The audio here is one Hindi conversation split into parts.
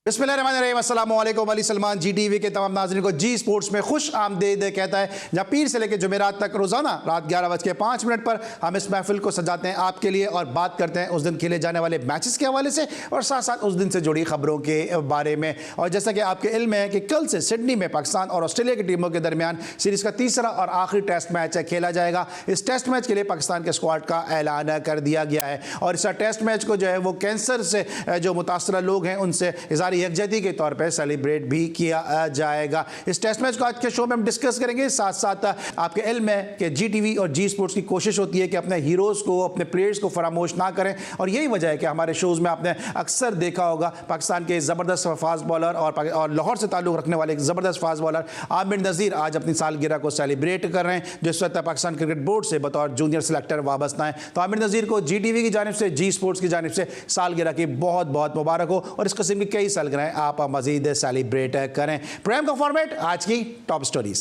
बिस्मिल्लाहिर्रहमानिर्रहीम, अस्सलामु अलैकुम। अली सलमान जी टीवी के तमाम नाज़रीन को जी स्पोर्ट्स में खुश आमदीद कहता है, जहाँ पीर से लेकर जुमेरात तक रोज़ाना रात 11:05 पर हम इस महफिल को सजाते हैं आपके लिए और बात करते हैं उस दिन खेले जाने वाले मैचेस के हवाले से और साथ साथ उस दिन से जुड़ी खबरों के बारे में। और जैसा कि आपके इल्म है कि कल से सिडनी में पाकिस्तान और ऑस्ट्रेलिया की टीमों के दरमियान सीरीज़ का तीसरा और आखिरी टेस्ट मैच खेला जाएगा। इस टेस्ट मैच के लिए पाकिस्तान के स्क्वाड का ऐलान कर दिया गया है और इस टेस्ट मैच को जो है वो कैंसर से जो मुतासरा लोग हैं उनसे इज़हार यकजहती के तौर पर सेलिब्रेट भी किया जाएगा। इस टेस्ट मैच को आज के शो में हम डिस्कस करेंगे। साथ साथ आपके इल्म है कि जी टीवी और जी स्पोर्ट्स की कोशिश होती है कि अपने हीरोज़ को, अपने प्लेयर्स को फरामोश ना करें और यही वजह है कि हमारे शोज़ में आपने अक्सर देखा होगा पाकिस्तान के ज़बरदस्त फास्ट बॉलर और लाहौर से ताल्लुक़ रखने वाले एक ज़बरदस्त फास्ट बॉलर आमिर नज़ीर आज अपनी सालगिरह को सेलिब्रेट कर रहे हैं, जो इस वक्त पाकिस्तान क्रिकेट बोर्ड से बतौर जूनियर सेलेक्टर वाबस्ता है। तो आमिर नज़ीर को जी टीवी की जानिब से, जी स्पोर्ट्स की जानिब से सालगिरह की बहुत बहुत मुबारक हो और इस किस्म की कई सालगिरह आप मजीद सेलिब्रेट करें। प्रोग्राम का फॉर्मेट, आज की टॉप स्टोरीज।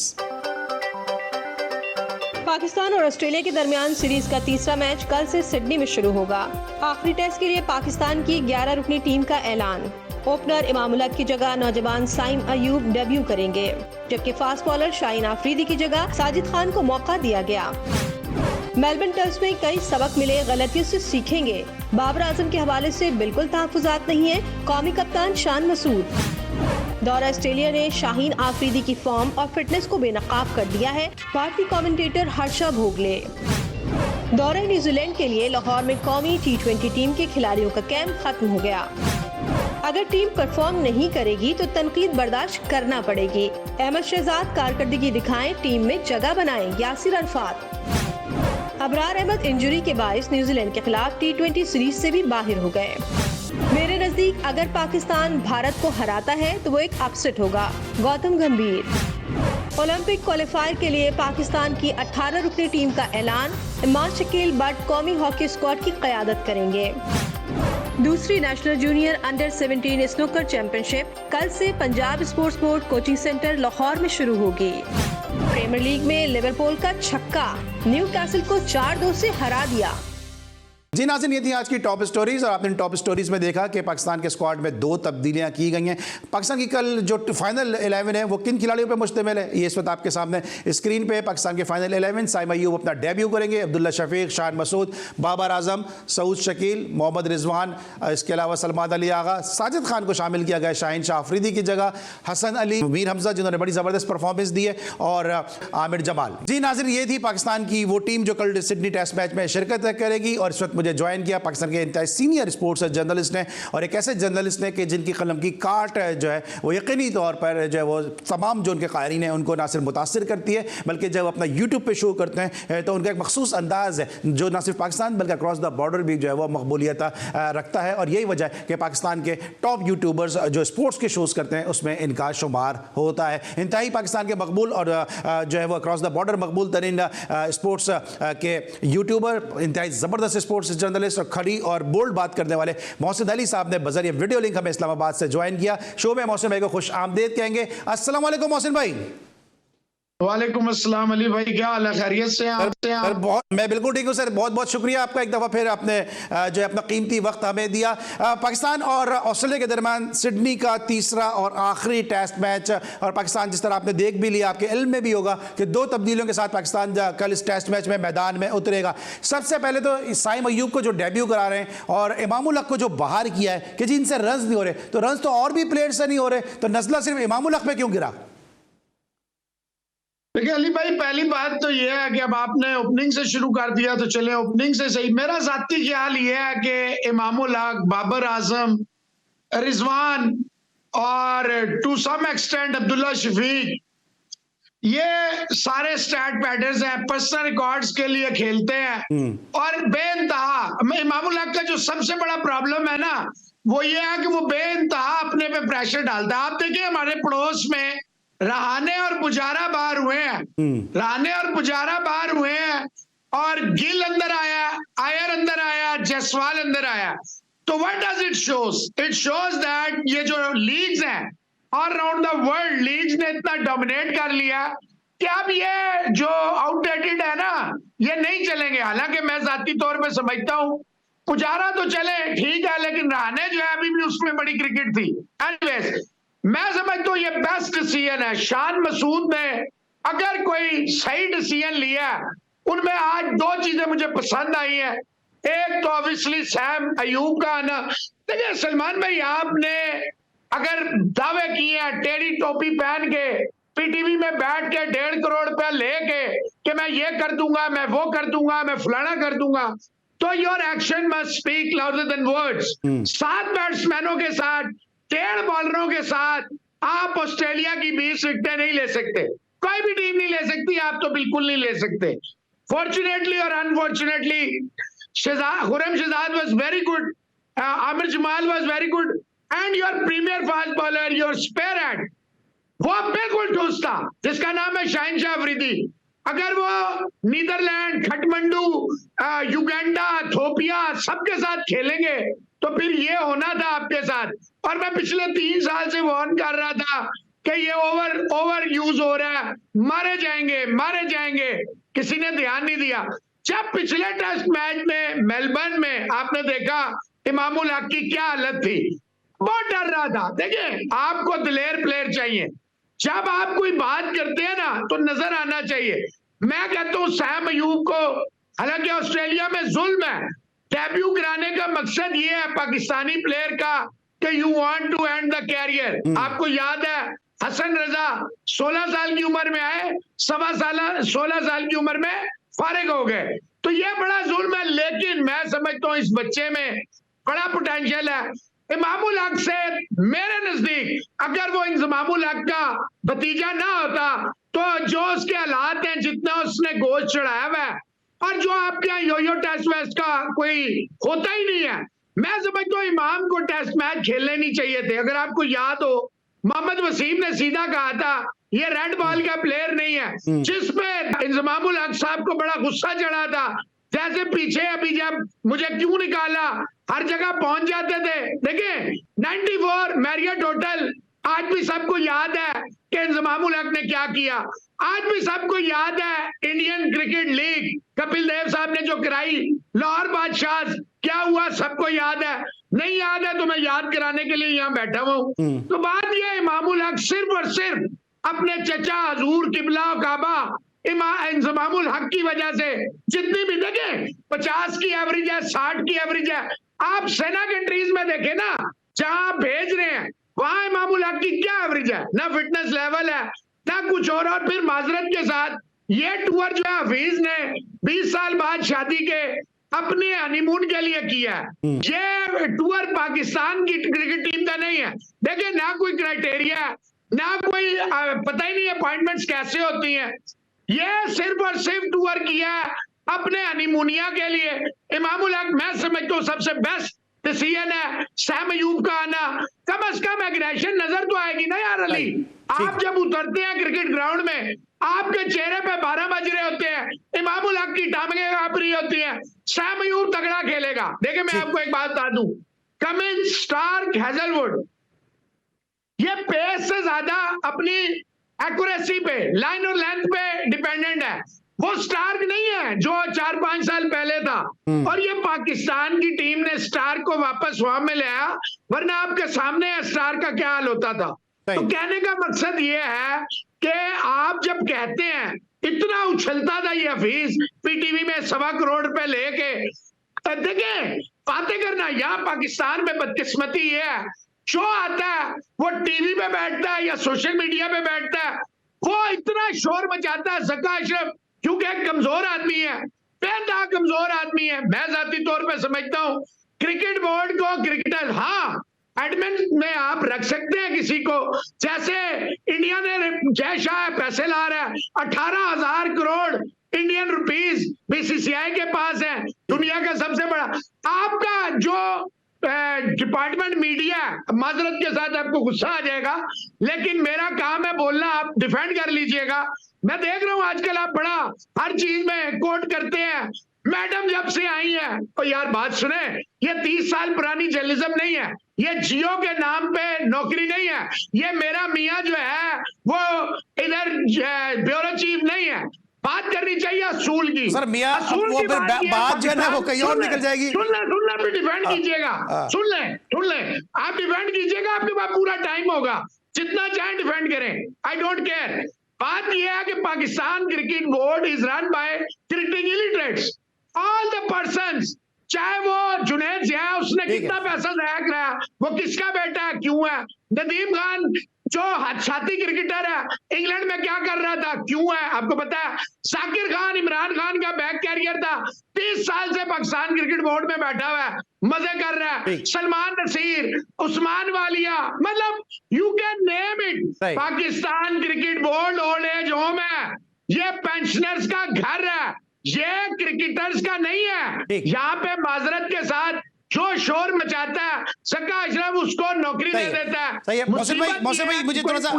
पाकिस्तान और ऑस्ट्रेलिया के दरमियान सीरीज का तीसरा मैच कल से सिडनी में शुरू होगा। आखिरी टेस्ट के लिए पाकिस्तान की 11 रुकनी टीम का ऐलान। ओपनर इमाम उल हक की जगह नौजवान साइम अयूब डेब्यू करेंगे, जबकि फास्ट बॉलर शाहीन आफरीदी की जगह साजिद खान को मौका दिया गया। मेलबर्न टेस्ट में कई सबक मिले, गलतियों से सीखेंगे। बाबर आजम के हवाले से बिल्कुल तहफुजात नहीं है, कौमी कप्तान शान मसूद। दौरा ऑस्ट्रेलिया ने शाहीन आफरीदी की फॉर्म और फिटनेस को बेनकाब कर दिया है, भारतीय कमेंटेटर हर्षा भोगले। दौरे न्यूजीलैंड के लिए लाहौर में कौमी T20 टीम के खिलाड़ियों का कैंप खत्म हो गया। अगर टीम परफॉर्म नहीं करेगी तो तनकीद बर्दाश्त करना पड़ेगी। अहमद शहजाद कारकर्दगी दिखाएं, टीम में जगह बनाएं, यासिर अरफात। अबरार अहमद इंजरी के बायस न्यूजीलैंड के खिलाफ T20 सीरीज से भी बाहर हो गए। मेरे नजदीक अगर पाकिस्तान भारत को हराता है तो वो एक अपसेट होगा, गौतम गंभीर। ओलंपिक क्वालिफायर के लिए पाकिस्तान की 18 रुकनी टीम का ऐलान। इमाद शकील बट कौमी हॉकी स्क्वाड की क़यादत करेंगे। दूसरी national junior under 17 snooker championship कल से Punjab sports board coaching centre Lahore में शुरू होगी। प्रीमियर लीग में लिवरपूल का छक्का न्यूकासल को 4-2 से हरा दिया। जी नाज़रीन, ये थी आज की टॉप स्टोरीज और आपने टॉप स्टोरीज में देखा कि पाकिस्तान के स्क्वाड में 2 तब्दीलियां की गई हैं। पाकिस्तान की कल जो फाइनल 11 है वो किन खिलाड़ियों पर मुश्तमिल है, ये इस वक्त आपके सामने स्क्रीन पे। पाकिस्तान के फाइनल 11, साइम अयूब अपना डेब्यू करेंगे, अब्दुल्ला शफीक, शान मसूद, बाबर आजम, सऊद शकील, मोहम्मद रिजवान, इसके अलावा सलमान अली आगा, साजिद खान को शामिल किया गया शाहीन शाह आफरीदी की जगह, हसन अली, मीर हमजा जिन्होंने बड़ी ज़बरदस्त परफॉर्मेंस दी है, और आमिर जमाल। जी नाज़रीन, ये थी पाकिस्तान की वो टीम जो कल सिडनी टेस्ट मैच में शिरकत करेगी और इस वक्त मुझे ज्वाइन किया पाकिस्तान के इंतहाई सीनियर स्पोर्ट्स जर्नलिस्ट ने और एक ऐसे जर्नलिस्ट ने कि जिनकी कलम की काट जो है वो यकीनी तौर पर जो है वो तमाम जो उनके कायरीन हैं उनको ना सिर्फ मुतासिर करती है बल्कि जब अपना यूट्यूब पे शो करते हैं तो उनका एक मखसूस अंदाज है जो ना सिर्फ पाकिस्तान बल्कि अक्रॉस द बॉर्डर भी जो है वो मकबूलियत रखता है। और यही वजह है कि पाकिस्तान के टॉप यूट्यूबर्स जो स्पोर्ट्स के शोज़ करते हैं उसमें इनका शुमार होता है। इंतहाई पाकिस्तान के मकबूल और जो है वो अक्रॉस द बॉर्डर मकबूल तरीन स्पोर्ट्स के यूट्यूबर, इंतहाई ज़बरदस्त स्पोर्ट्स जर्नलिस्ट और खड़ी और बोल्ड बात करने वाले मोहसिन अली साहब ने बज़रिए वीडियो लिंक हमें इस्लामाबाद से ज्वाइन किया। शो में मोहसिन भाई को खुश आमदीद कहेंगे। अस्सलाम वालेकुम मोहसिन भाई। वालेकुम अस्सलाम अली भाई, क्या हाल है, खैरियत से हैं? मैं बिल्कुल ठीक हूँ सर, बहुत बहुत शुक्रिया आपका एक दफ़ा फिर आपने जो है अपना कीमती वक्त हमें दिया। पाकिस्तान और ऑस्ट्रेलिया के दरमियान सिडनी का तीसरा और आखिरी टेस्ट मैच और पाकिस्तान जिस तरह आपने देख भी लिया, आपके इल्म में भी होगा कि 2 तब्दीलियों के साथ पाकिस्तान कल इस टेस्ट मैच में मैदान में उतरेगा। सबसे पहले तो साइम अयूब को जो डेब्यू करा रहे हैं और इमाम उल हक को जो बाहर किया है कि जिनसे रन्स नहीं हो रहे, तो रन्स तो और भी प्लेयर से नहीं हो रहे, तो नजला सिर्फ इमाम उल हक पे क्यों गिरा? देखिए अली भाई, पहली बात तो यह है कि अब आपने ओपनिंग से शुरू कर दिया तो चले ओपनिंग से सही। मेरा जाती ख्याल यह है कि इमाम उल हक, बाबर आजम, रिजवान और to some extent Abdullah Shafique, ये सारे स्टैट पैडर्स हैं, पर्सनल रिकॉर्ड्स के लिए खेलते हैं और बेइंतहा। इमाम उल हक का जो सबसे बड़ा प्रॉब्लम है ना वो ये है कि वो बेइंतहा अपने पे प्रेशर डालता है। आप देखिए हमारे पड़ोस में रहाने और पुजारा बाहर हुए हैं, रहाने और पुजारा बाहर हुए हैं और गिल अंदर आया, आयर अंदर आया, जयसवाल अंदर आया। तो what does it shows? It shows that ये जो लीग्स हैं all around the world, leagues ने इतना डोमिनेट कर लिया कि अब ये जो आउटडेटेड है ना ये नहीं चलेंगे। हालांकि मैं जाती तौर पे समझता हूं पुजारा तो चले ठीक है, लेकिन रहाणे जो है अभी भी उसमें बड़ी क्रिकेट थी। एनीवेज, मैं समझता हूं ये बेस्ट डिसीजन है। शान मसूद ने अगर कोई सही डिसीजन लिया, उनमें आज दो चीजें मुझे पसंद आई है। एक तो ऑब्वियसली सैम अयूब का आना। देखिए सलमान भाई, आपने अगर दावे किए हैं टेढ़ी टोपी पहन के पीटीवी में बैठ के 1.5 करोड़ रुपया लेके कि मैं ये कर दूंगा, मैं वो कर दूंगा, मैं फलाना कर दूंगा, तो your action must speak louder than words. 7 बैट्समैनों के साथ, 13 बॉलरों के साथ आप ऑस्ट्रेलिया की 20 विकेटें नहीं ले सकते। कोई भी टीम नहीं ले सकती, आप तो बिल्कुल नहीं ले सकते। फॉर्चुनेटली और unfortunately Khurram Shahzad was very good, Aamir Jamal was very good, and your premier fast bowler, your spearhead, वो बिल्कुल ठोस था, जिसका नाम है शाहिन शाह अफरीदी। अगर वो नीदरलैंड, खटमंडू, युगांडा, इथोपिया सबके साथ खेलेंगे तो फिर ये होना था आपके साथ। और मैं पिछले 3 साल से वार्न कर रहा था कि ये ओवर यूज हो रहा है, मारे जाएंगे, किसी ने ध्यान नहीं दिया। जब पिछले टेस्ट मैच में मेलबर्न में आपने देखा इमामुल हक की क्या हालत थी, बहुत डर रहा था। देखिए आपको दिलेर प्लेयर चाहिए, जब आप कोई बात करते हैं ना तो नजर आना चाहिए। मैं कहता हूं सैम अयूब को, हालांकि ऑस्ट्रेलिया में जुल्म है, डेब्यू कराने का मकसद ये है पाकिस्तानी प्लेयर का कि you want to end the career. आपको याद है हसन रजा 16 साल की उम्र में आए, 16 साल की उम्र में फारिग हो गए, तो ये बड़ा जुल्म है। लेकिन मैं समझता हूं इस बच्चे में बड़ा पोटेंशियल है। इमामुल हक से मेरे नजदीक अगर वो इमामुल हक का भतीजा ना होता तो जो उसके हालात हैं, जितना उसने गोश्त चढ़ाया हुआ है, और जो आपके यहाँ यो टेस्ट वेस्ट का कोई होता ही नहीं है, मैं समझता हूँ इमाम को टेस्ट मैच खेलने नहीं चाहिए थे। अगर आपको याद हो, मोहम्मद वसीम ने सीधा कहा था ये रेड बॉल का प्लेयर नहीं है, जिसपे इमामुल हक साहब को बड़ा गुस्सा चढ़ा था। जैसे पीछे अभी जब मुझे क्यों निकाला, हर जगह पहुंच जाते थे। देखिए 94 मैरियट होटल, आज भी सबको याद है कि इंजमामुल हक ने क्या किया। आज भी सबको याद है Indian cricket league Kapil Dev साहब ने जो कराई, लाहौर बादशाह क्या हुआ सबको याद है। नहीं याद है तो मैं याद कराने के लिए यहाँ बैठा हूँ। तो बात यह इमामुल हक सिर्फ और सिर्फ अपने चचा हजूर किबला काबा इंजमामुल हक की वजह से, जितनी भी देखें 50 की एवरेज है, 60 की एवरेज है, आप सेना कंट्रीज में देखें ना जहां आप भेज रहे हैं, वहां इमामुल हक की क्या एवरेज है, ना फिटनेस लेवल है ना कुछ और फिर माजरत के साथ ये टूर जो है हफीज ने 20 साल बाद शादी के अपने हनीमून के लिए किया है। ये टूर पाकिस्तान की क्रिकेट टीम का नहीं है। देखिए ना कोई क्राइटेरिया, ना कोई पता ही नहीं अपॉइंटमेंट्स कैसे होती हैं। ये सिर्फ और सिर्फ टूर किया अपने हनीमूनिया के लिए। इमामुल हक मैं समझता हूँ सबसे बेस्ट डिसीजन है। सैम अयूब का आना, कम से कम एग्रेशन नजर तो आएगी ना यार अली। आप जब उतरते हैं क्रिकेट ग्राउंड में, आपके चेहरे पे 12 बज रहे होते हैं, इमामुल हक की टांगें कांप रही होती हैं, सैम अयूब तगड़ा खेलेगा। देखिए मैं आपको एक बात बता दूं, कमिंस, स्टार्क, हेजलवुड, ये पेस से ज्यादा अपनी एक्यूरेसी पे, लाइन और लेंथ पे डिपेंडेंट है। वो स्टार्क नहीं है जो 4-5 साल पहले था। और ये पाकिस्तान की टीम ने स्टार्क को वापस वहां में लाया, वरना आपके सामने है स्टार्क का क्या हाल होता था। तो कहने का मकसद ये है कि आप जब कहते हैं इतना उछलता था ये हफीज पीटीवी में 1.25 करोड़ रुपए लेके, देखें बातें करना, यहाँ पाकिस्तान में बदकिस्मती ये है, शो आता है वो टीवी पे बैठता है या सोशल मीडिया पे बैठता है, वो इतना शोर मचाता है। ज़का अशरफ क्योंकि एक कमजोर आदमी है, बेहद कमजोर आदमी है। मैं जाती तौर पे समझता हूँ क्रिकेट बोर्ड को, क्रिकेटर, हाँ एडमिन में आप रख सकते हैं किसी को, जैसे इंडिया ने जय शाह पैसे ला रहा है, 18,000 करोड़ इंडियन रुपीस बीसीसीआई के पास है, दुनिया का सबसे बड़ा। आपका जो डिपार्टमेंट मीडिया, माजरत के साथ आपको गुस्सा आ जाएगा, लेकिन मेरा काम है बोलना, आप डिफेंड कर लीजिएगा। मैं देख रहा हूं आजकल आप बड़ा हर चीज में कोट करते हैं। मैडम जब से आई है तो यार बात सुने, ये 30 साल पुरानी जर्नलिज्म नहीं है, ये जियो के नाम पे नौकरी नहीं है, ये मेरा मियाँ जो है वो इधर ब्यूरो चीफ नहीं है। बात करनी चाहिए असूल की। सर मियाँ वो बात जो है ना वो कहीं और निकल जाएगी। सुन आप डिफेंड कीजिएगा, सुन लें, आप डिफेंड कीजिएगा, आपके पास पूरा टाइम होगा, जितना चाहे डिफेंड करें, आई डोंट केयर। बात यह है कि Pakistan cricket board is run by cricketing illiterates, all the persons, चाहे वो जुनैद ज़िया, उसने कितना पैसा जाया कराया, वो किसका बेटा है, क्यों है, नदीम खान जो छाती क्रिकेटर है इंग्लैंड में क्या कर रहा था, क्यों है, आपको पता है, साकिर खान इमरान खान का बैक कैरियर था, 30 साल से पाकिस्तान क्रिकेट बोर्ड में बैठा हुआ है, मजे कर रहा है, सलमान नसीर, उस्मान वालिया, मतलब you can name it. Pakistan cricket board old age home है, ये पेंशनर्स का घर है, ये क्रिकेटर्स का नहीं है। यहाँ पे माजरत के साथ जो शोर मचाता है सक्का अशरफ उसको नौकरी दे देता है। सही है। मौसम भाई मुझे थोड़ा सा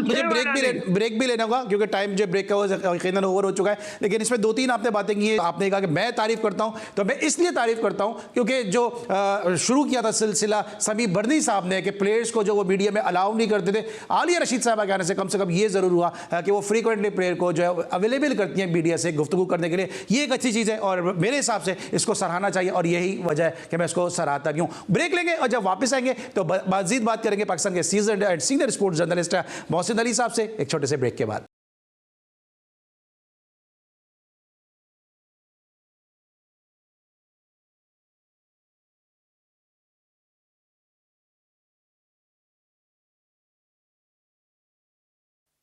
ब्रेक भी लेना होगा क्योंकि टाइम जो ब्रेक का वो यकीनन ओवर हो चुका है, लेकिन इसमें 2-3 आपने बातें की है। आपने कहा कि मैं तारीफ करता हूं, तो मैं इसलिए तारीफ करता हूं क्योंकि जो शुरू किया था सिलसिला समी बर्नी साहब ने कि प्लेयर्स को जो वो मीडिया में अलाउ नहीं करते थे, आलिया रशीद साहब के आने से कम ये जरूर हुआ कि वो फ्रीक्वेंटली प्लेयर को जो है अवेलेबल करती हैं मीडिया से गुफ्तगू करने के लिए। ये एक अच्छी चीज़ है और मेरे हिसाब से इसको सराहना चाहिए और यही वजह है कि मैं इसको सराहता क्यों। ब्रेक लेंगे और जब वापस आएंगे तो मजीद बात करेंगे पाकिस्तान के seasoned and senior sports journalist Mohsin Ali sahab से एक छोटे से ब्रेक के बाद।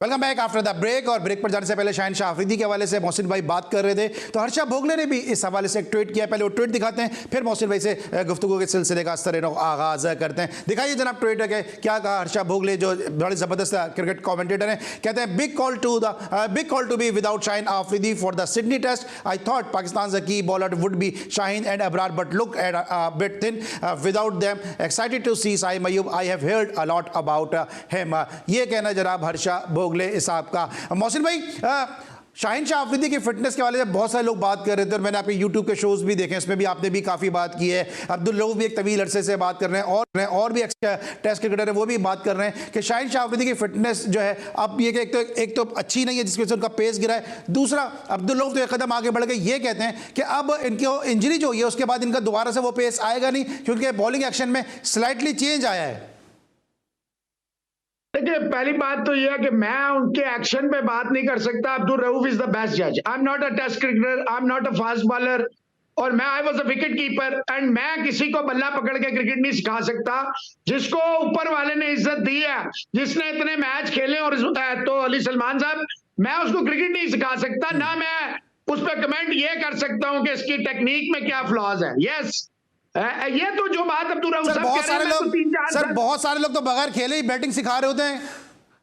Welcome back after the break. और ब्रेक पर जाने से पहले शाहीन शाह अफरीदी के हवाले से मोहसिन भाई बात कर रहे थे, तो हर्षा भोगले ने भी इस हवाले से एक ट्वीट किया। पहले वो ट्वीट दिखाते हैं, फिर मोहसिन भाई से गुफ्तगू के सिलसिले का आगाज करते हैं। दिखाइए जनाब ट्वीट है क्या कहा हर्षा भोगले, जो बड़े ज़बरदस्त क्रिकेट कमेंटेटर हैं। कहते हैं big call to be without Shaheen Afridi for the Sydney test. I thought Pakistan की bowler would be Shaheen and Abrar but look at bit thin without them. Excited to see Saim Ayub, I have heard a lot about him. ये कहना जनाब हर्षा भोगले साहब का। मोहसिन भाई, शाहीन शाह अफरीदी की फिटनेस के वाले से बहुत सारे लोग बात कर रहे थे और मैंने आपके यूट्यूब के शोज भी देखे, उसमें भी आपने भी काफ़ी बात की है। अब्दुल रऊफ भी एक तवील अरसे से बात कर रहे हैं और भी टेस्ट क्रिकेटर है वो भी बात कर रहे हैं कि शाहीन शाह अफरीदी की फिटनेस जो है अब ये कि एक तो अच्छी नहीं है जिसकी वजह से उनका पेस गिरा है। दूसरा, अब्दुल रऊफ तो एक कदम आगे बढ़ के ये कहते हैं कि अब इनकी इंजरी जो हुई है उसके बाद इनका दोबारा से वो पेस आएगा नहीं क्योंकि बॉलिंग एक्शन में स्लाइटली चेंज आया है। देखिए, पहली बात तो यह है कि मैं उनके एक्शन पे बात नहीं कर सकता। Abdul Rauf is the best जज। I am not a test cricketer, I am not a fast bowler, और मैं I was a wicket keeper and मैं किसी को बल्ला पकड़ के क्रिकेट नहीं सिखा सकता। जिसको ऊपर वाले ने इज्जत दी है, जिसने इतने मैच खेले और तो अली सलमान साहब, मैं उसको क्रिकेट नहीं सिखा सकता, ना मैं उस पर कमेंट ये कर सकता हूँ कि इसकी टेक्निक में क्या फ्लॉज है। यस, ये तो जो बात अब्दुल रऊफ साहब कह रहे हैं, सर बहुत सारे लोग तो बगैर खेले ही बैटिंग सिखा रहे होते हैं।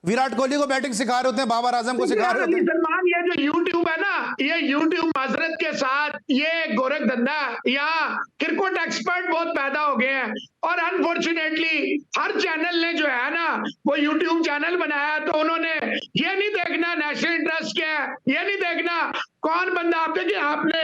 विराट कोहली को बैटिंग सिखा रहे होते हैं, बाबर आजम को सिखा रहे होते हैं। सलमान, ये जो यूट्यूब है ना, ये यूट्यूब माजरत के साथ ये गोरख धंधा, यहाँ क्रिकेट एक्सपर्ट बहुत पैदा हो गए हैं और अनफॉर्चुनेटली हर चैनल ने जो है ना वो यूट्यूब चैनल बनाया, तो उन्होंने ये नहीं देखना नेशनल इंटरेस्ट क्या है, ये नहीं देखना कौन बंदा। आप देखिए, आपने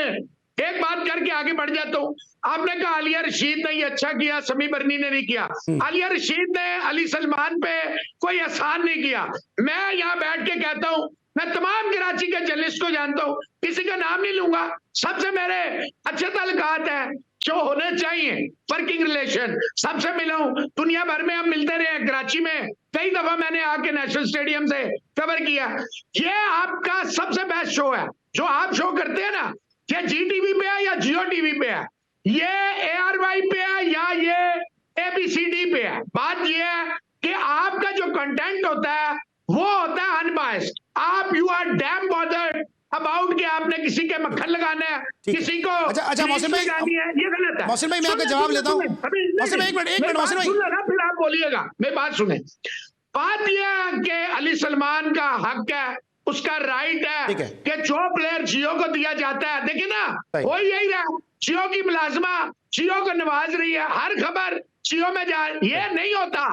एक बात करके आगे बढ़ जाता हूँ। आपने कहा आलिया रशीद ने ये अच्छा किया, समी बर्नी ने नहीं किया। आलिया रशीद ने अली सलमान पे कोई एहसान नहीं किया। मैं यहाँ बैठ के कहता हूँ, मैं तमाम कराची के जर्नलिस्ट को जानता हूँ, किसी का नाम नहीं लूंगा, सबसे मेरे अच्छे ताल्लुकात हैं जो होने चाहिए, वर्किंग रिलेशन, सबसे मिला हूं। दुनिया भर में हम मिलते रहे, कराची में कई दफा मैंने आके नेशनल स्टेडियम से कवर किया। ये आपका सबसे बेस्ट शो है जो आप शो करते हैं ना, ये जी टीवी पे है या जियो टीवी पे है, ये ARY पे है या ये ABCD पे है। बात ये है कि आपका जो कंटेंट होता है वो होता है अनबायस्ड। आप you are damn bothered about कि आपने किसी के मक्खन लगाना है, किसी को अच्छा मोहसिन भाई, ये गलत है। मोहसिन भाई मैं आपका जवाब लेता हूं। मोहसिन भाई एक मिनट मोहसिन भाई, फिर आप बोलिएगा, मेरी बात सुने। बात यह है कि अली सलमान का हक है, उसका राइट है कि जो प्लेयर जियो को दिया जाता है, देखिए ना वो यही रहा, जियो की मुलाजमा जियो को नवाज रही है, हर खबर जियो में जा, ये नहीं होता।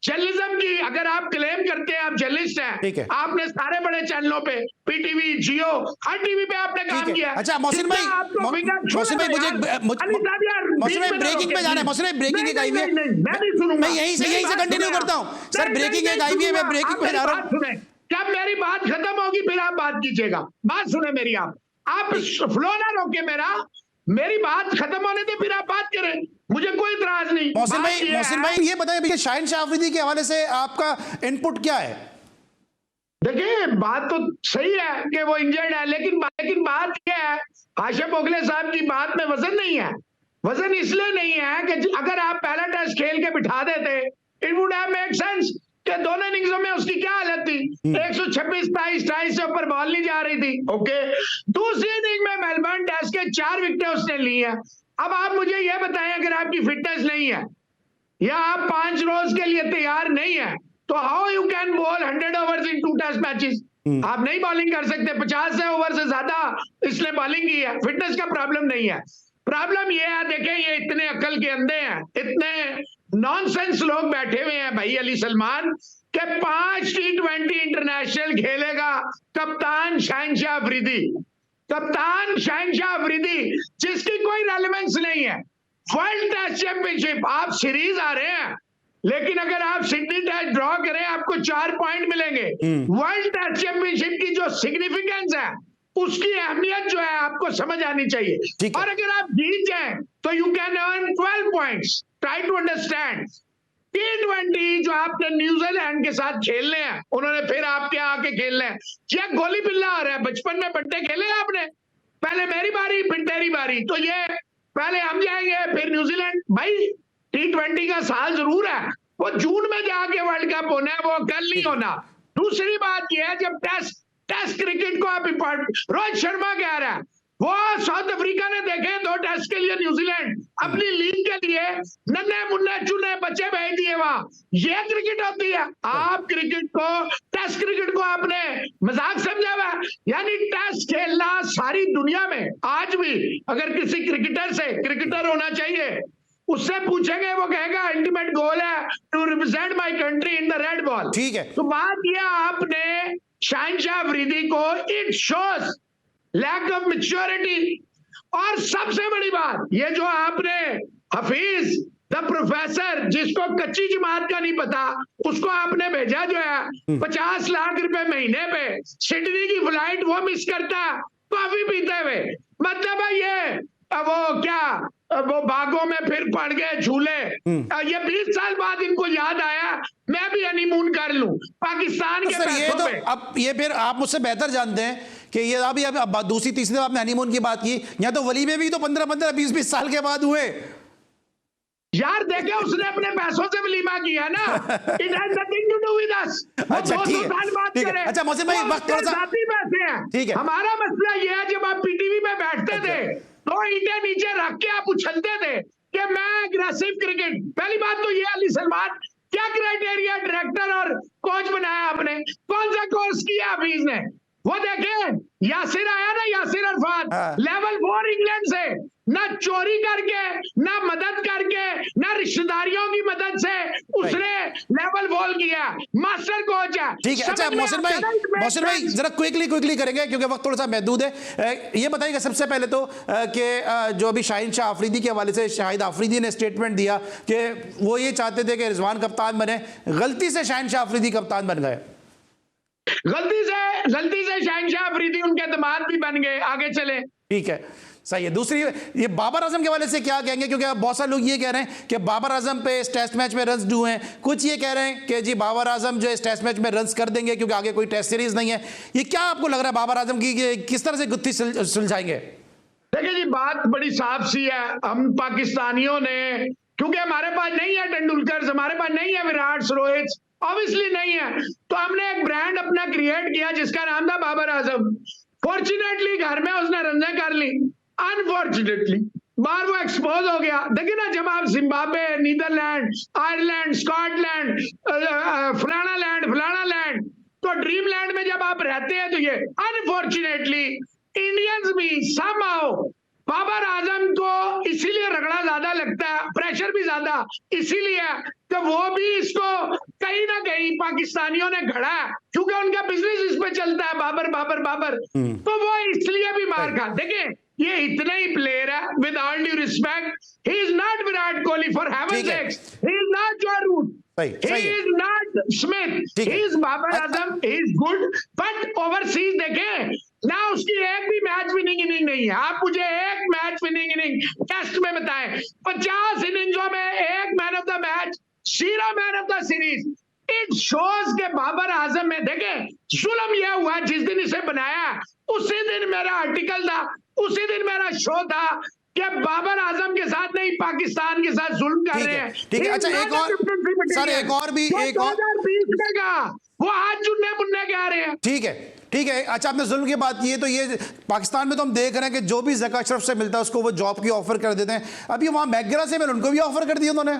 जर्नलिज्म की अगर आप क्लेम करते हैं आप जर्नलिस्ट हैं, आपने सारे बड़े चैनलों पे, पीटीवी, जियो, हर टीवी पे आपने काम किया। अच्छा मोहसिन भाई ब्रेकिंग में जाना है। मोहसिन भाई ब्रेकिंग एक आई हुई है, मैं नहीं सुनूंगा, मैं यहीं से कंटिन्यू करता हूं। सर ब्रेकिंग एक आई हुई है, मैं ब्रेकिंग में जा रहा हूं। जब मेरी बात खत्म होगी फिर आप बात कीजिएगा। बात सुने मेरी, आप फ्लो ना रोके मेरा। मेरी बात खत्म होने दे, फिर आप बात करें, मुझे कोई इतराज नहीं। मोहसिन बात ये भाई है- ये बताएं भैया, शाहीन शाह अफरीदी के हवाले से आपका इनपुट क्या है? देखिए, बात तो सही है कि वो इंजर्ड है, लेकिन बात यह है, हाशिम बोगले साहब की बात में वजन नहीं है। वजन इसलिए नहीं है कि अगर आप पहला टेस्ट खेल के बिठा देते, it would have make sense कि दोनों इनिंग्सों में उसकी क्या हालत थी, 126 28 से ऊपर बॉल नहीं जा रही थी। ओके, दूसरी इनिंग में मेलबर्न टेस्ट के 4 विकेटें उसने ली हैं। अब आप मुझे यह बताएं, अगर आपकी फिटनेस नहीं है या आप 5 रोज के लिए तैयार नहीं है, तो how you can bowl 100 overs in 2 test matches? आप नहीं बॉलिंग कर सकते। 50 से ओवर से ज्यादा इसने बॉलिंग की है। फिटनेस का प्रॉब्लम नहीं है, प्रॉब्लम ये है, देखें ये इतने अकल के अंधे हैं, इतने नॉनसेंस लोग बैठे हुए हैं भाई अली सलमान के 5 T20 इंटरनेशनल खेलेगा कप्तान शहनशाह अफरीदी, कप्तान शहनशाह अफरीदी, जिसकी कोई रेलेवेंस नहीं है। वर्ल्ड टेस्ट चैंपियनशिप, आप सीरीज आ रहे हैं, लेकिन अगर आप सिडनी टेस्ट ड्रॉ करें आपको 4 पॉइंट मिलेंगे। वर्ल्ड टेस्ट चैंपियनशिप की जो सिग्निफिकेंस है, उसकी अहमियत जो है आपको समझ आनी चाहिए। और अगर आप जीत जाएं तो you can earn 12 points. Try to understand. T20 जो आपने न्यूजीलैंड के साथ खेलने हैं, उन्होंने फिर आपके आके खेलने हैं। क्या गोली बिल्ला आ रहा है? बचपन में बट्टे खेले आपने, पहले मेरी बारी फिर तेरी बारी, तो ये पहले हम जाएंगे फिर न्यूजीलैंड। भाई T20 का साल जरूर है, वो जून में जाके वर्ल्ड कप होना है, वो कल नहीं होना। दूसरी बात यह है, जब टेस्ट क्रिकेट को आप रोहित शर्मा कह रहा है, वो साउथ अफ्रीका ने देखे 2 टेस्ट के लिए न्यूजीलैंड अपनी लीग के लिए नन्हे मुन्ने चुने बच्चे भेज दिए वहां। ये क्रिकेट होती है? आप क्रिकेट को, टेस्ट क्रिकेट को आपने मजाक समझा हुआ है। यानी टेस्ट खेलना सारी दुनिया में आज भी, अगर किसी क्रिकेटर से, क्रिकेटर होना चाहिए, उससे पूछेंगे, वो कहेगा अल्टीमेट गोल है to represent my country in the red ball. ठीक है, तो बात यह, आपने शहनशाह अफरीदी को, it shows lack of maturity. और सबसे बड़ी बात, ये जो आपने हफीज द प्रोफेसर, जिसको कच्ची जमात का नहीं पता, उसको आपने भेजा जो है 50 लाख रुपए महीने पे, सिडनी की फ्लाइट वो मिस करता है कॉफी पीते हुए। मतलब है ये वो क्या, वो बागों में फिर पड़ गए झूले। ये 20 साल बाद इनको याद आया मैं भी हनीमून कर लूं पाकिस्तान के सर, ये पैसों तो पे। अब ये फिर आप मुझसे बेहतर जानते हैं कि ये अभी अब दूसरी तीसरी दफा आपने हनीमून की बात की, यहाँ तो वलीमे भी तो 15 20 साल के बाद हुए। यार देखे, उसने अपने पैसों से वलीमा किया ना, it has nothing to do with us. अच्छा ठीक है। अच्छा मोहसिन भाई, वक्त थोड़ा सा, जाती पैसे हैं। ठीक है। हमारा मसला ये है, जब आप पीटीवी में बैठते थे तो ईंटें नीचे रख के आप उछलते थे कि मैं एग्रेसिव क्रिकेट। पहली बात तो ये अली सलमान, क्या क्राइटेरिया डायरेक्टर और कोच बनाया आपने? कौन सा कोर्स किया हफीज ने? वो देखे, यासिर आया ना, यासिर अरफात, लेवल 4 इंग्लैंड से, ना चोरी करके, ना मदद करके, ना रिश्तेदारियों की मदद से उसने लेवल बॉल किया। मास्टर कोच है। ठीक है। अच्छा मोहसिन भाई जरा क्विकली करेंगे क्योंकि वक्त थोड़ा सा महदूद है। ये बताइएगा सबसे पहले तो कि जो अभी शाहीन शाह अफरीदी के हवाले से शाहिद अफरीदी ने स्टेटमेंट दिया कि वो ये चाहते थे कि रिजवान कप्तान बने, गलती से शाहीन शाह अफरीदी कप्तान बन गए। गलती से शहनशाह अफरीदी उनके दामाद भी बन गए। आगे चले। ठीक है, सही है। दूसरी, ये बाबर आजम के हवाले से क्या कहेंगे? क्योंकि बहुत सारे लोग ये कह रहे हैं कि बाबर आजम पे इस टेस्ट मैच में रन्स ड्यू हैं, कुछ ये कह रहे हैं कि जी बाबर आजम जो इस टेस्ट मैच में रन्स कर देंगे क्योंकि आगे कोई टेस्ट सीरीज नहीं है। ये क्या आपको लग रहा है बाबर आजम की किस तरह से गुत्थी सुलझाएंगे? देखिए जी, बात बड़ी साफ सी है। हम पाकिस्तानियों ने, क्योंकि हमारे पास नहीं है तेंदुलकर, हमारे पास नहीं है विराट, रोहित, ऑब्वियसली नहीं है, तो हमने एक ब्रांड अपना क्रिएट किया जिसका नाम था बाबर आजम। फॉर्चुनेटली घर में उसने रंजे कर ली, अनफॉर्चुनेटली बाहर वो एक्सपोज हो गया। देखिए ना, जब आप जिम्बाब्वे, नीदरलैंड, आयरलैंड, स्कॉटलैंड, फलाना लैंड, तो ड्रीम लैंड में जब आप रहते हैं, तो ये अनफॉर्चुनेटली इंडियंस भी समहाउ बाबर आजम को इसीलिए रगड़ा ज्यादा लगता है, प्रेशर भी ज्यादा इसीलिए कि वो भी इसको कहीं ना कहीं पाकिस्तानियों ने घड़ा है, क्योंकि उनका बिजनेस इस पे चलता है, बाबर। तो वो इसलिए भी मार खा। देखिए, ये इतने ही प्लेयर है, with all due respect, he is not Virat Kohli, for heaven's sake, he is not Joe Root, he is not Smith, he is Babar Azam, he is good, but overseas देखें ना उसकी एक भी मैच विनिंग इनिंग नहीं है। आप मुझे एक मैच विनिंग इनिंग टेस्ट में बताएं। 50 इनिंग्सों में एक man of the match, 0 man of the series. It shows के बाबर आजम में देखें जुल्म यह हुआ जिस दिन इसे बनाया उसी दिन मेरा आर्टिकल था, उसी दिन मेरा शो था कि बाबर आजम के साथ नहीं पाकिस्तान के साथ जुल्म कर रहे हैं। ठीक है। अच्छा एक और सर, एक और भी, एक और 2020 में कहा वो हाथ चुनने मुन्ने के आ रहे हैं। ठीक है, ठीक है। अच्छा, आपने जुल्म की बात की है, तो ये पाकिस्तान में तो हम देख रहे हैं कि जो भी ज़का अशरफ से मिलता है उसको वो जॉब की ऑफर कर देते हैं। अभी वहां मैकग्रा से मिले, उनको भी ऑफर कर दी उन्होंने।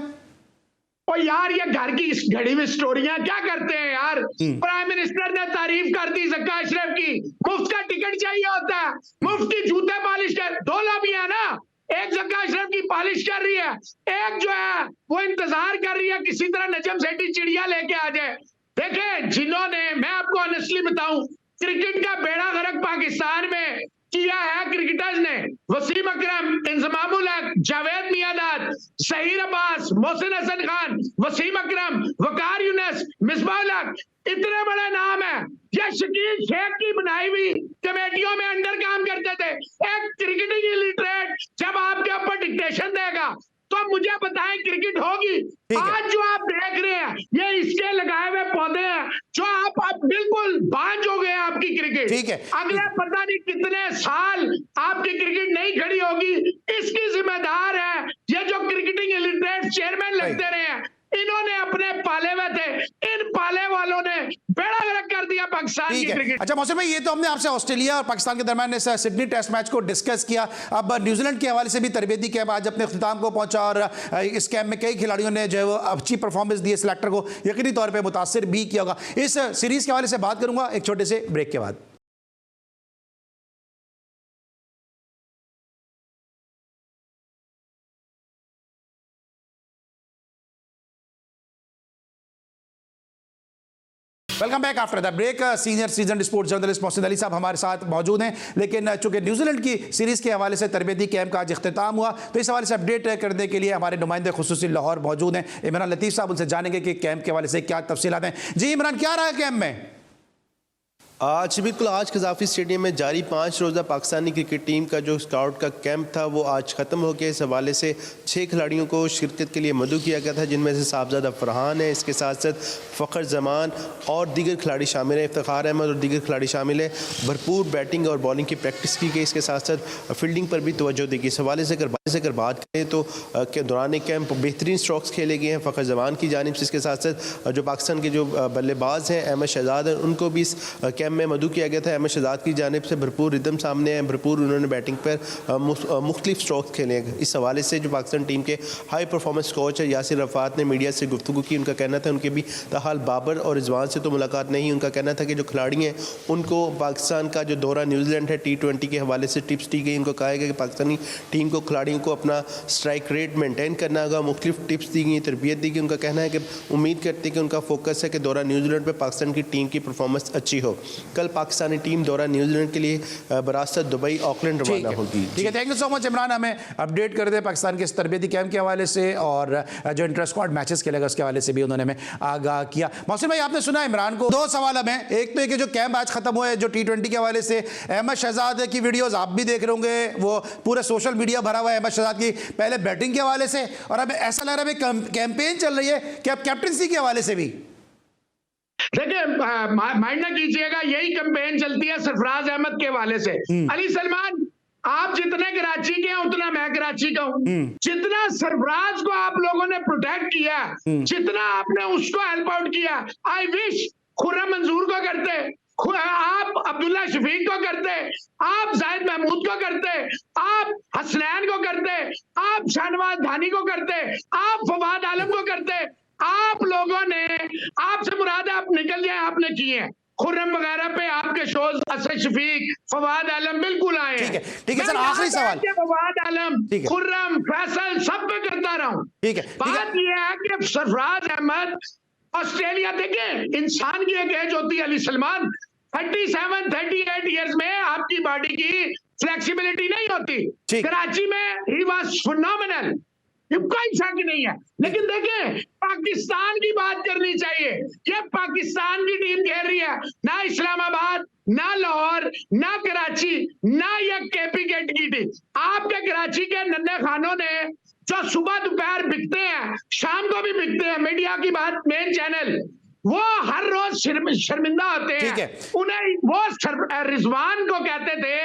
और यार ये घर की इस घड़ी में स्टोरियां क्या करते हैं यार। प्राइम मिनिस्टर ने तारीफ कर दी ज़का अशरफ की, मुफ्त का टिकट चाहिए होता है, मुफ्त की जूते पॉलिश कर। 2 लॉबियां ना, एक ज़का अशरफ की पॉलिश कर रही है, एक जो है वो इंतजार कर रही है किसी तरह नजम सेठी चिड़िया लेके आ जाए। देखें जिन्होंने, मैं आपको ऑनेस्टली बताऊं, क्रिकेट का बेड़ा गर्क पाकिस्तान में किया है क्रिकेटर्स ने, वसीम अकरम, इंजमाम उल हक, जावेद मियांदाद, ज़हीर अब्बास, मोहसिन हसन खान, वसीम अकरम, वकार यूनुस, मिसबाह उल हक, इतने बड़े नाम है। ये शकील शेख की बनाई हुई कमेटियों में अंडर काम करते थे। एक क्रिकेटिंग इलिटरेट जब आपके ऊपर डिक्टेशन देगा तो मुझे बताएं क्रिकेट होगी? आज जो आप देख रहे हैं ये इसके लगाए हुए पौधे हैं जो आप बिल्कुल बांझ हो गए आपकी क्रिकेट। ठीक है। अगले पता नहीं कितने साल आपकी क्रिकेट नहीं खड़ी होगी, इसकी जिम्मेदार है ये जो क्रिकेटिंग इलिटरेट चेयरमैन लगते रहे हैं। इन्होंने अपने पाले हुए थे, इन पाले वालों ने बेड़ा गर्क कर दिया पाकिस्तान की क्रिकेट। अच्छा मोहसिन भाई, ये तो हमने आपसे ऑस्ट्रेलिया और पाकिस्तान के दरमियान इस सिडनी टेस्ट मैच को डिस्कस किया। अब न्यूजीलैंड के हवाले से भी तरबेती कैंप आज अपने अख्ताम को पहुंचा और इस कैंप में कई खिलाड़ियों ने जो है वो अच्छी परफॉर्मेंस दी, सिलेक्टर को यकीनी तौर पर मुतासर भी किया होगा। इस सीरीज के हवाले से बात करूंगा एक छोटे से ब्रेक के बाद। Welcome back after the break. Senior seasoned sports journalist Mohsin Ali sahab हमारे साथ मौजूद हैं, लेकिन चूंकि न्यूजीलैंड की सीरीज़ के हवाले से तरबेती कैंप का आज इख्तिताम हुआ तो इस हवाले से अपडेट करने के लिए हमारे नुमाइंदे खुसूसी लाहौर मौजूद हैं, इमरान लतीफ़ साहब। उनसे जानेंगे कि कैंप के हवाले से क्या तफसीलात हैं। जी इमरान, क्या रहा कैंप में? आज बिल्कुल आज कज़ाफ़ी स्टेडियम में जारी 5 रोज़ा पाकिस्तानी क्रिकेट टीम का जो स्काउट का कैंप था वो आज ख़त्म हो गया। इस हवाले से 6 खिलाड़ियों को शिरकत के लिए मदऊ किया गया था, जिनमें से साहबजादा फरहान है, इसके साथ साथ फ़खर जमान और दीगर खिलाड़ी शामिल हैं, इफ्तिखार अहमद और दीगर खिलाड़ी शामिल है। भरपूर बैटिंग और बॉलिंग की प्रैक्टिस की गई, इसके साथ साथ फील्डिंग पर भी तवज्जो दी गई। इस हवाले से अगर बात करें तो के दौरान कैंप बेहतरीन स्ट्रोक्स खेले गए हैं फ़खर जमान की जानिब से। इसके साथ साथ जो पाकिस्तान के जो बल्लेबाज हैं अहमद शहजाद हैं, उनको भी इस कैंप में मदऊ किया गया था। अहमद शहजाद की जानिब से भरपूर रिदम सामने है, भरपूर उन्होंने बैटिंग पर मुख्तलिफ स्ट्रोक्स खेले हैं। इस हवाले से जो पाकिस्तान टीम के हाई परफॉर्मेंस कोच है यासिर रफ़ात ने मीडिया से गुफ्तगू की। उनका कहना था उनके भी ताहाल बाबर और रिजवान से तो मुलाकात नहीं, उनका कहना था कि जो खिलाड़ी हैं उनको पाकिस्तान का जो दौरा न्यूजीलैंड है T20 के हवाले से टिप्स दी गई। उनको कहा गया कि पाकिस्तानी टीम को खिलाड़ियों को अपना स्ट्राइक रेट मेंटेन करना होगा, मुख्तलिफ टिप्स दी गई, तरबियत दी गई। उनका कहना है कि उम्मीद करते हैं कि उनका फोकस है कि दौरा न्यूजीलैंड पर पाकिस्तान की टीम की परफॉर्मेंस अच्छी हो। कल पाकिस्तानी टीम दौरा न्यूजीलैंड के लिए बरासत दुबई ऑकलैंड रवाना होगी। ठीक है, thank you so much Imran, हमें अपडेट कर दे पाकिस्तान के इस तरबेती कैंप के हवाले से और जो इंटर स्क्वाड मैचेस खेलेगा उसके हवाले से भी उन्होंने हमें आगाह किया। मोहसिन भाई, आपने सुना इमरान को, 2 सवाल हमें। एक तो कि जो कैंप आज खत्म हुआ है जो T20 के हवाले से, अहमद शहजाद की वीडियोस आप भी देख रहे होंगे, वो पूरे सोशल मीडिया भरा हुआ है अहमद शहजाद की, पहले बैटिंग के हवाले से और अब ऐसा लग रहा है कैंपेन चल रही है कि अब कैप्टनसी के हवाले से भी। देखिए माइंड ना कीजिएगा, यही कैंपेन चलती है सरफराज अहमद के हवाले से। अली सलमान, आप जितने कराची के हैं उतना मैं कराची का हूं। जितना सरफराज को आप लोगों ने प्रोटेक्ट किया, जितना आपने उसको हेल्प आउट किया, आई विश खुर्रम मंजूर को करते, आप अब्दुल्ला शफीक को करते, आप जाहिद महमूद को करते, आप हसनैन को करते, आप शाहनवाज धानी को करते, आप फवाद आलम को करते। आप लोगों ने, आपसे मुराद आप निकल जाए, आपने किए हैं। खुर्रम वगैरह पे आपके शोज असद शफीक, फवाद आलम बिल्कुल आए। ठीक है सर, आखिरी सवाल। फवाद आलम, खुर्रम, फैसल सब पे करता रहा हूं। ठीक है, बात यह है कि सरफराज अहमद ऑस्ट्रेलिया, देखें इंसान की एक एज होती है अली सलमान, 37-38 ईयर्स में आपकी बॉडी की फ्लेक्सिबिलिटी नहीं होती। कराची में ही वाज फिनोमिनल, ये कोई शक नहीं है। लेकिन देखें, पाकिस्तान की बात करनी चाहिए। ये पाकिस्तान की टीम खेल रही है, ना इस्लामाबाद, ना लाहौर, ना कराची, ना ये केपी गेट की टीम। आपके कराची के नन्हे खानों ने जो सुबह दोपहर बिकते हैं, शाम को भी बिकते हैं, मीडिया की बात, मेन चैनल, वो हर रोज शर्मिंदा होते ठीक है। हैं। उन्हें वो रिजवान को कहते थे,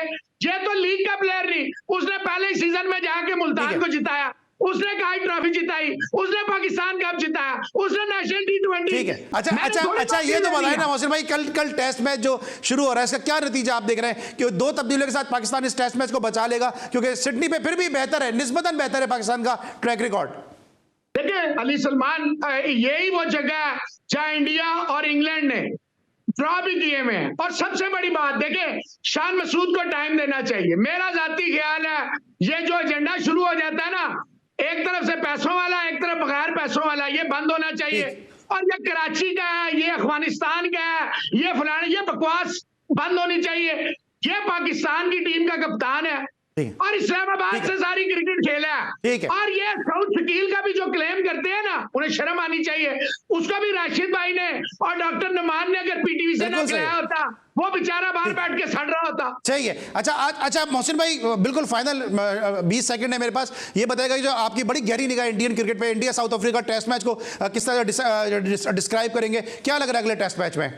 ये तो लीग का प्लेयर नहीं, उसने पहले ही सीजन में जाके मुल्तान को जिताया, उसने कई ट्रॉफी जिताई, उसने पाकिस्तान कप जिताया, उसने नेशनल T20। ठीक है। अच्छा ये तो बताएं ना मोहसिन भाई, कल टेस्ट मैच जो शुरू हो रहा है, इसका क्या नतीजा आप देख रहे हैं कि 2 तब्दीलियों के साथ पाकिस्तान इस टेस्ट मैच को बचा लेगा? क्योंकि सिडनी पे फिर भी बेहतर है, निस्बतन बेहतर है पाकिस्तान का ट्रैक रिकॉर्ड। देखिए अली सलमान, यही वो जगह है जहां इंडिया और इंग्लैंड ने ड्रॉ भी किए हुए हैं। और सबसे बड़ी बात, देखिए शान मसूद को टाइम देना चाहिए। मेरा जाती ख्याल है, ये जो एजेंडा शुरू हो जाता है ना, एक तरफ से पैसों वाला, एक तरफ बगैर पैसों वाला, ये बंद होना चाहिए। और ये कराची का है, ये अफगानिस्तान का है, ये फलाना, ये बकवास बंद होनी चाहिए। ये पाकिस्तान की टीम का कप्तान है और इस्लामाबाद से सारी क्रिकेट खेला है। और ये साउथ शकील का भी जो क्लेम करते हैं ना, उन्हें शर्म आनी चाहिए। उसका भी राशिद भाई ने और डॉक्टर नुमान ने अगर पीटीवी से ना खिलाया होता, वो बेचारा बाहर बैठ के सड़ रहा होता। सही है। अच्छा मोहसिन भाई, बिल्कुल फाइनल 20 सेकंड है मेरे पास, ये बताएगा कि जो आपकी बड़ी गहरी निगाह इंडियन क्रिकेट पे, India South Africa test match को किस तरह डिस्क्राइब करेंगे? क्या लग रहा है अगले टेस्ट मैच में?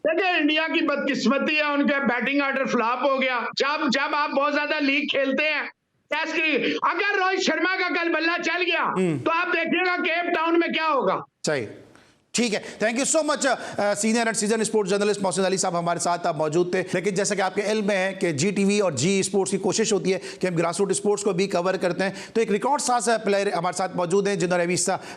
देखिए इंडिया की बदकिस्मती है, उनका बैटिंग ऑर्डर फ्लॉप हो गया। जब आप बहुत ज्यादा लीग खेलते हैं टेस्ट की, अगर रोहित शर्मा का कल बल्ला चल गया तो आप देखिएगा केप टाउन में क्या होगा। सही, ठीक है। Thank you so much senior and season sports journalist Mohsin Ali sahab हमारे साथ आप मौजूद थे। लेकिन जैसा कि आपके इल्म में है कि GTV और जी स्पोर्ट्स की कोशिश होती है कि हम ग्रासरूट स्पोर्ट्स को भी कवर करते हैं, तो एक रिकॉर्ड साज प्लेयर हमारे साथ मौजूद हैं जिन्होंने अभी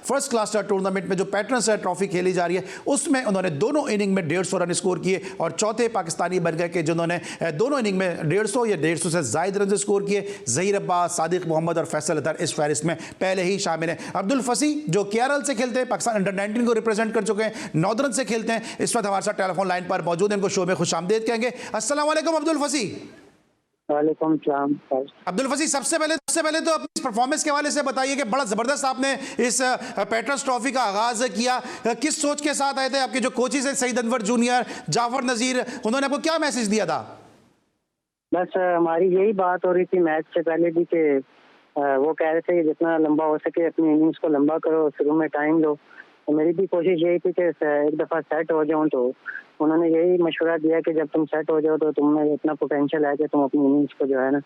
फर्स्ट क्लास टूर्नामेंट में जो पैटर्न्स ट्रॉफी खेली जा रही है उसमें उन्होंने दोनों इनिंग में 150 रन स्कोर किए और चौथे पाकिस्तानी बन गए कि जिन्होंने दोनों इनिंग में 150 या 150 से ज़ायद रन स्कोर किए। ज़हीर अब्बास, सादिक मोहम्मद और फैसल अतर इस फहरिस्त में पहले ही शामिल हैं। अब्दुल फसी जो KRL से खेलते हैं, पाकिस्तान अंडर 19 को रिप्रेजेंट कर चुके हैं, नॉर्दर्न से खेलते हैं, इस वक्त हमारे साथ टेलीफोन लाइन पर मौजूद हैं। इनको शो में खुशामदीद कहेंगे। अस्सलाम वालेकुम अब्दुल फसी। वालेकुम सलाम। अब्दुल फसी, सबसे पहले तो अपनी परफॉर्मेंस के हवाले से बताइए कि बड़ा ज़बरदस्त आपने इस पैटर्न्स ट्रॉफी का आगाज़ किया, किस सोच के साथ आए थे? आपके जो कोचेज हैं सईद अनवर जूनियर, जाफर नज़ीर, उन्होंने आपको क्या मैसेज दिया था? बस हमारी यही बात हो रही थी मैच से पहले भी कि वो कह रहे थे कि जितना लंबा हो सके अपनी इनिंग्स को लंबा करो, शुरू में टाइम लो। तो मेरी भी कोशिश यही थी कि एक दफ़ा सेट हो जाऊं, तो उन्होंने यही मशवरा दिया कि जब तुम सेट हो जाओ तो तुम में इतना पोटेंशियल है कि तुम अपनी इनिंग्स को जो है ना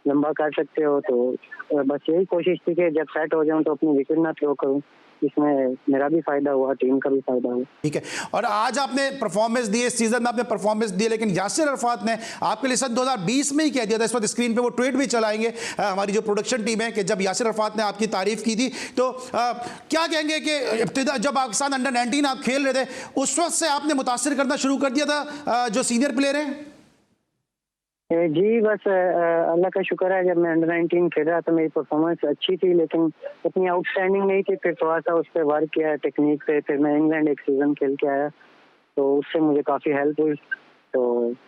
लंबा कर सकते हो। तो बस यही कोशिश थी कि जब सेट हो जाऊं तो अपनी विकेट ना थ्रो करूं। इसमें मेरा भी फायदा हुआ, टीम का भी फायदा हुआ। ठीक है। और आज आपने परफॉर्मेंस दी, इस सीजन में आपने परफॉर्मेंस दी, लेकिन यासिर अरफात ने आपके लिए सन 2020 में ही कह दिया था, इस वक्त स्क्रीन पे वो ट्वीट भी चलाएंगे हमारी जो प्रोडक्शन टीम है, कि जब यासिर अरफात ने आपकी तारीफ की थी तो क्या कहेंगे कि इब्तिदा जब पाकिस्तान अंडर 19 आप खेल रहे थे उस वक्त से आपने मुतासिर करना शुरू कर दिया था जो सीनियर प्लेयर हैं? जी बस अल्लाह का शुक्र है, जब मैं अंडर 19 खेल रहा था मेरी परफॉर्मेंस अच्छी थी लेकिन इतनी आउटस्टैंडिंग नहीं थी। फिर थोड़ा सा उस पर वर्क किया टेक्निक पे, फिर मैं इंग्लैंड एक सीजन खेल के आया तो उससे मुझे काफ़ी हेल्प हुई। तो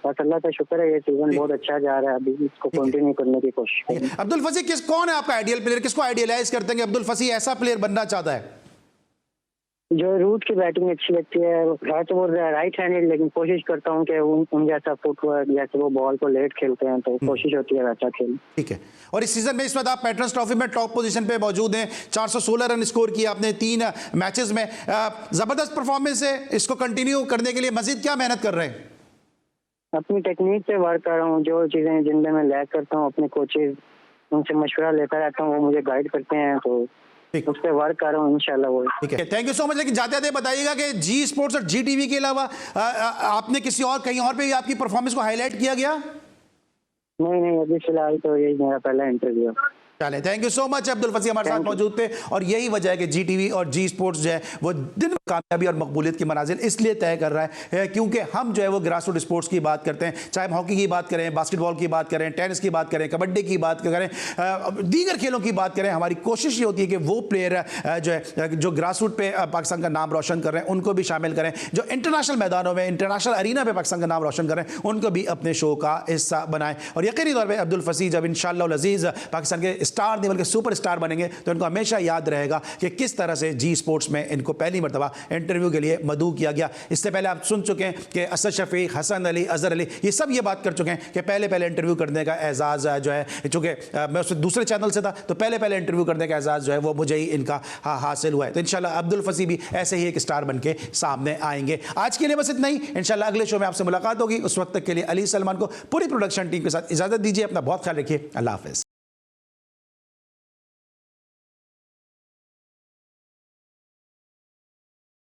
बस अल्लाह का शुक्र है, ये सीजन बहुत अच्छा जा रहा है, अभी इसको कंटिन्यू करने की कोशिश करें। अब्दुल फसी, कौन है आपका आइडियल प्लेयर? किसको आइडियलाइज करते हैं कि अब्दुल फसी ऐसा प्लेयर बनना चाहता है? जो रूट की बैटिंग अच्छी लगती है तो वो राइट हैंडेड, लेकिन कोशिश करता हूँ कि उन जैसा फुटवर्क, जैसे वो बॉल को लेट खेलते हैं तो कोशिश होती है वैसा खेल। ठीक है। और इस सीजन में इस वक्त आप पैटर्न्स ट्रॉफी में टॉप पोजीशन पे मौजूद हैं, 416 रन स्कोर किया आपने 3 मैचेस में, जबरदस्त परफॉर्मेंस है। इसको कंटिन्यू करने के लिए मजीद क्या मेहनत कर रहे हैं? अपनी टेक्निक पे वर्क कर रहा हूँ, जो चीज़ें जिनमें मैं लैक करता हूँ अपने कोचेज उनसे मशवरा लेता रहता हूँ, वो मुझे गाइड करते हैं, तो उस पर वर्क कर रहा हूँ इंशाल्लाह। वो ठीक है, थैंक यू सो मच। लेकिन जाते जाते बताइएगा कि जी स्पोर्ट्स और GTV के अलावा आपने किसी और कहीं और पे आपकी परफॉर्मेंस को हाईलाइट किया गया? नहीं, अभी फिलहाल तो यही मेरा पहला इंटरव्यू है। चले, thank you so much. Abdul फसी हमारे साथ मौजूद थे और यही वजह है कि GTV और जी स्पोर्ट्स जो है वो दिन में कामयाबी और मकबूलियत की मनाजिल इसलिए तय कर रहा है क्योंकि हम जो है वो ग्रासरूट स्पोर्ट्स की बात करते हैं, चाहे हम हॉकी की बात करें, बास्केटबॉल की बात करें, टेनिस की बात करें, कबड्डी की बात करें, दीगर खेलों की बात करें। हमारी कोशिश ये होती है कि वो प्लेयर जो है जो ग्रासरूट पे पाकिस्तान का नाम रोशन कर रहे हैं उनको भी शामिल करें, जो इंटरनेशनल मैदानों में, इंटरनेशनल अरीना पे पाकिस्तान का नाम रोशन करें उनको भी अपने शो का हिस्सा बनाएं। और यकीनी तौर पर अब्दुल फसी जब इंशाअल्लाह अज़ीज़ पाकिस्तान के स्टार नहीं बल्कि सुपर स्टार बनेंगे तो इनको हमेशा याद रहेगा कि किस तरह से जी स्पोर्ट्स में इनको पहली मरतबा इंटरव्यू के लिए मदऊ किया गया। इससे पहले आप सुन चुके हैं कि असद शफीक, हसन अली, अजहर अली, ये सब ये बात कर चुके हैं कि पहले इंटरव्यू करने का एजाज़ जो है, चूँकि मैं उससे दूसरे चैनल से था तो पहले इंटरव्यू करने का एजाज़ जो है वो मुझे ही इनका हासिल हुआ है। तो इंशाल्लाह अब्दुल फसी भी ऐसे ही एक स्टार बन के सामने आएंगे। आज के लिए बस इतना ही, इंशाल्लाह अगले शो में आपसे मुलाकात होगी। उस वक्त तक के लिए अली सलमान को पूरी प्रोडक्शन टीम के साथ इजाज़त दीजिए। अपना बहुत ख्याल रखिए। अल्लाह हाफ़िज़।